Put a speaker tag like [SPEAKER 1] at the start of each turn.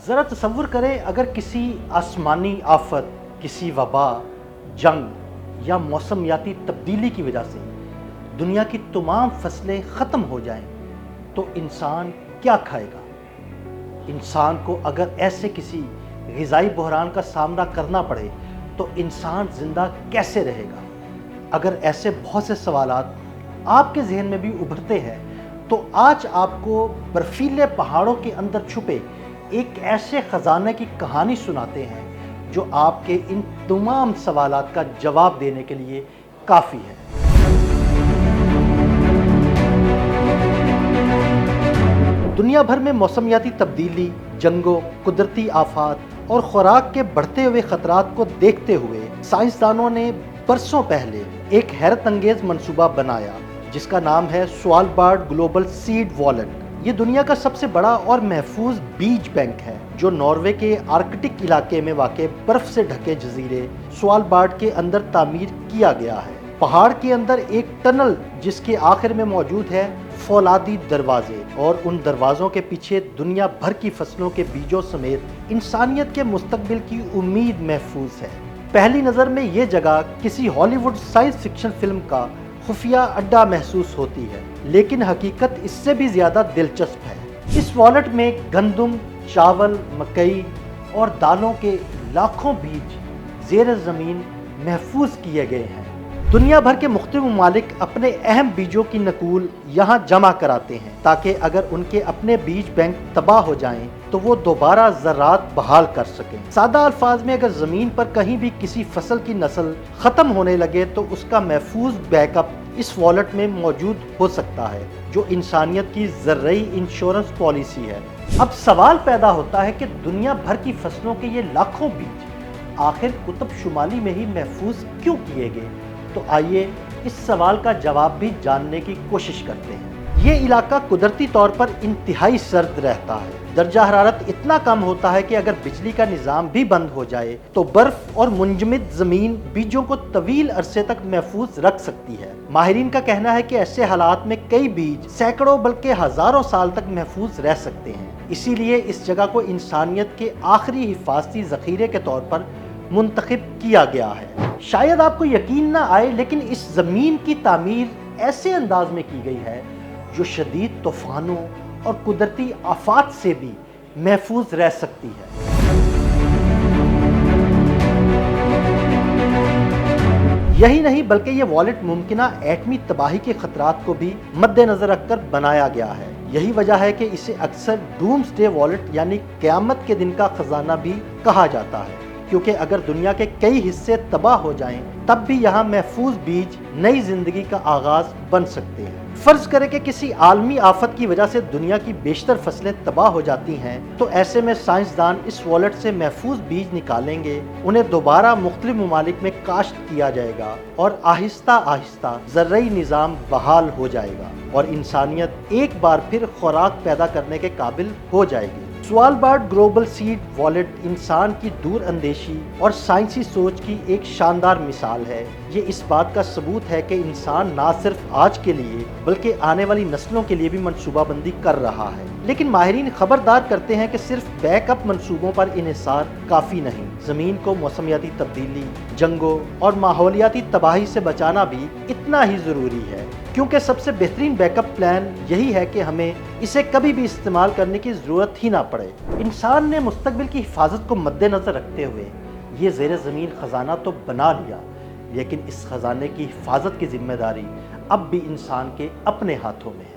[SPEAKER 1] ذرا تصور کریں اگر کسی آسمانی آفت، کسی وبا، جنگ یا موسمیاتی تبدیلی کی وجہ سے دنیا کی تمام فصلیں ختم ہو جائیں تو انسان کیا کھائے گا؟ انسان کو اگر ایسے کسی غذائی بحران کا سامنا کرنا پڑے تو انسان زندہ کیسے رہے گا؟ اگر ایسے بہت سے سوالات آپ کے ذہن میں بھی ابھرتے ہیں تو آج آپ کو برفیلے پہاڑوں کے اندر چھپے ایک ایسے خزانے کی کہانی سناتے ہیں جو آپ کے ان تمام سوالات کا جواب دینے کے لیے کافی ہے۔ دنیا بھر میں موسمیاتی تبدیلی، جنگوں، قدرتی آفات اور خوراک کے بڑھتے ہوئے خطرات کو دیکھتے ہوئے سائنسدانوں نے برسوں پہلے ایک حیرت انگیز منصوبہ بنایا جس کا نام ہے سوالبارڈ گلوبل سیڈ والیٹ۔ یہ دنیا کا سب سے بڑا اور محفوظ بیج بینک ہے جو ناروے کے آرکٹک علاقے میں واقع برف سے ڈھکے جزیرے سوالبارڈ کے اندر تعمیر کیا گیا ہے۔ پہاڑ کے اندر ایک ٹنل جس کے آخر میں موجود ہے فولادی دروازے، اور ان دروازوں کے پیچھے دنیا بھر کی فصلوں کے بیجوں سمیت انسانیت کے مستقبل کی امید محفوظ ہے۔ پہلی نظر میں یہ جگہ کسی ہالی ووڈ سائنس فکشن فلم کا خفیہ اڈا محسوس ہوتی ہے، لیکن حقیقت اس سے بھی زیادہ دلچسپ ہے۔ اس والیٹ میں گندم، چاول، مکئی اور دالوں کے لاکھوں بیج زیر زمین محفوظ کیے گئے ہیں۔ دنیا بھر کے مختلف ممالک اپنے اہم بیجوں کی نقول یہاں جمع کراتے ہیں تاکہ اگر ان کے اپنے بیج بینک تباہ ہو جائیں تو وہ دوبارہ زراعت بحال کر سکیں۔ سادہ الفاظ میں اگر زمین پر کہیں بھی کسی فصل کی نسل ختم ہونے لگے تو اس کا محفوظ بیک اپ اس والیٹ میں موجود ہو سکتا ہے، جو انسانیت کی زرعی انشورنس پالیسی ہے۔ اب سوال پیدا ہوتا ہے کہ دنیا بھر کی فصلوں کے یہ لاکھوں بیج آخر قطب شمالی میں ہی محفوظ کیوں کیے گئے؟ تو آئیے اس سوال کا جواب بھی جاننے کی کوشش کرتے ہیں۔ یہ علاقہ قدرتی طور پر انتہائی سرد رہتا ہے۔ درجہ حرارت اتنا کم ہوتا ہے کہ اگر بجلی کا نظام بھی بند ہو جائے تو برف اور منجمد زمین بیجوں کو طویل عرصے تک محفوظ رکھ سکتی ہے۔ ماہرین کا کہنا ہے کہ ایسے حالات میں کئی بیج سینکڑوں بلکہ ہزاروں سال تک محفوظ رہ سکتے ہیں۔ اسی لیے اس جگہ کو انسانیت کے آخری حفاظتی ذخیرے کے طور پر منتخب کیا گیا ہے۔ شاید آپ کو یقین نہ آئے لیکن اس زمین کی تعمیر ایسے انداز میں کی گئی ہے جو شدید طوفانوں اور قدرتی آفات سے بھی محفوظ رہ سکتی ہے۔ یہی نہیں بلکہ یہ والیٹ ممکنہ ایٹمی تباہی کے خطرات کو بھی مد نظر رکھ کر بنایا گیا ہے۔ یہی وجہ ہے کہ اسے اکثر ڈومز ڈے والیٹ یعنی قیامت کے دن کا خزانہ بھی کہا جاتا ہے، کیونکہ اگر دنیا کے کئی حصے تباہ ہو جائیں تب بھی یہاں محفوظ بیج نئی زندگی کا آغاز بن سکتے ہیں۔ فرض کریں کہ کسی عالمی آفت کی وجہ سے دنیا کی بیشتر فصلیں تباہ ہو جاتی ہیں تو ایسے میں سائنسدان اس والیٹ سے محفوظ بیج نکالیں گے، انہیں دوبارہ مختلف ممالک میں کاشت کیا جائے گا اور آہستہ آہستہ زرعی نظام بحال ہو جائے گا اور انسانیت ایک بار پھر خوراک پیدا کرنے کے قابل ہو جائے گی۔ سوالبارڈ گلوبل سیڈ والیٹ انسان کی دور اندیشی اور سائنسی سوچ کی ایک شاندار مثال ہے۔ یہ اس بات کا ثبوت ہے کہ انسان نہ صرف آج کے لیے بلکہ آنے والی نسلوں کے لیے بھی منصوبہ بندی کر رہا ہے۔ لیکن ماہرین خبردار کرتے ہیں کہ صرف بیک اپ منصوبوں پر انحصار کافی نہیں۔ زمین کو موسمیاتی تبدیلی، جنگوں اور ماحولیاتی تباہی سے بچانا بھی اتنا ہی ضروری ہے، کیونکہ سب سے بہترین بیک اپ پلان یہی ہے کہ ہمیں اسے کبھی بھی استعمال کرنے کی ضرورت ہی نہ پڑے۔ انسان نے مستقبل کی حفاظت کو مد نظر رکھتے ہوئے یہ زیر زمین خزانہ تو بنا لیا، لیکن اس خزانے کی حفاظت کی ذمہ داری اب بھی انسان کے اپنے ہاتھوں میں ہے۔